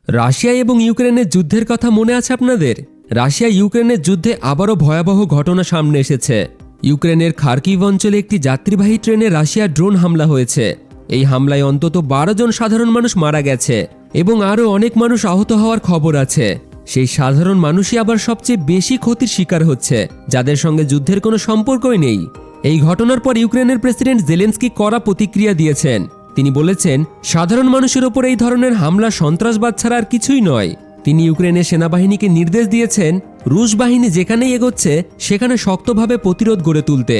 Russia এবং ইউক্রেনের যুদ্ধের কথা মনে আছে আপনাদের? রাশিয়া ইউক্রেনের যুদ্ধে আবারও ভয়াবহ ঘটনা সামনে এসেছে। ইউক্রেনের খার্কিভ অঞ্চলে একটি যাত্রীবাহী ট্রেনে রাশিয়ার ড্রোন হামলা হয়েছে। এই হামলায় অন্তত 12 জন সাধারণ মানুষ মারা গেছে এবং আরও অনেক মানুষ আহত হওয়ার খবর আছে। সেই সাধারণ মানুষই আবার সবচেয়ে বেশি ক্ষতির শিকার হচ্ছে, যাদের সঙ্গে যুদ্ধের কোনো সম্পর্কই নেই। এই ঘটনার পর ইউক্রেনের প্রেসিডেন্ট জেলেনস্কি কড়া প্রতিক্রিয়া দিয়েছেন। তিনি বলেছেন, সাধারণ মানুষের ওপর এই ধরনের হামলা সন্ত্রাসবাদ ছাড়া আর কিছুই নয়। তিনি ইউক্রেনের সেনাবাহিনীকে নির্দেশ দিয়েছেন, রুশ বাহিনী যেখানেই এগোচ্ছে সেখানে শক্তভাবে প্রতিরোধ গড়ে তুলতে।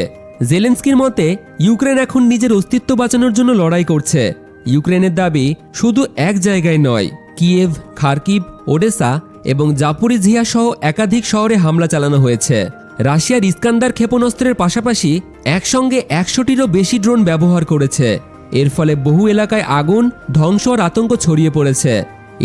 জেলেনস্কির মতে, ইউক্রেন এখন নিজের অস্তিত্ব বাঁচানোর জন্য লড়াই করছে। ইউক্রেনের দাবি, শুধু এক জায়গায় নয়, কিয়েভ, খার্কিভ, ওডেসা এবং জাপোরিঝিয়া সহ একাধিক শহরে হামলা চালানো হয়েছে। রাশিয়ার ইস্কান্দার ক্ষেপণাস্ত্রের পাশাপাশি একসঙ্গে 100টিরও বেশি ড্রোন ব্যবহার করেছে। এর ফলে বহু এলাকায় আগুন, ধ্বংস আর আতঙ্ক ছড়িয়ে পড়েছে।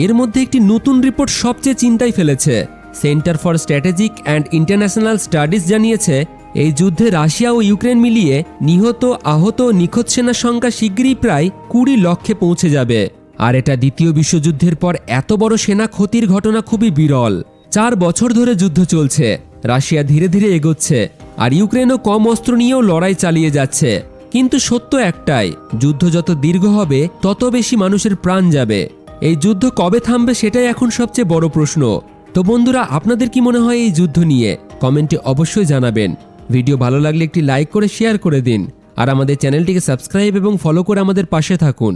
এর মধ্যে একটি নতুন রিপোর্ট সবচেয়ে চিন্তায় ফেলেছে। Centre for strategic and international studies জানিয়েছে, এই যুদ্ধে রাশিয়া ও ইউক্রেন মিলিয়ে নিহত, আহত, নিখোঁজ সেনার সংখ্যা শিগগিরই প্রায় 20 লক্ষে পৌঁছে যাবে। আর এটা দ্বিতীয় বিশ্বযুদ্ধের পর এত বড় সেনা ক্ষতির ঘটনা খুবই বিরল। 4 বছর ধরে যুদ্ধ চলছে, রাশিয়া ধীরে ধীরে এগোচ্ছে, আর ইউক্রেনও কম অস্ত্র নিয়েও লড়াই চালিয়ে যাচ্ছে। কিন্তু সত্য একটাই, যুদ্ধ যত দীর্ঘ হবে তত বেশি মানুষের প্রাণ যাবে। এই যুদ্ধ কবে থামবে সেটাই এখন সবচেয়ে বড় প্রশ্ন। তো বন্ধুরা, আপনাদের কি মনে হয় এই যুদ্ধ নিয়ে? কমেন্টে অবশ্যই জানাবেন। ভিডিও ভালো লাগলে একটি লাইক করে শেয়ার করে দিন, আর আমাদের চ্যানেলটিকে সাবস্ক্রাইব এবং ফলো করে আমাদের পাশে থাকুন।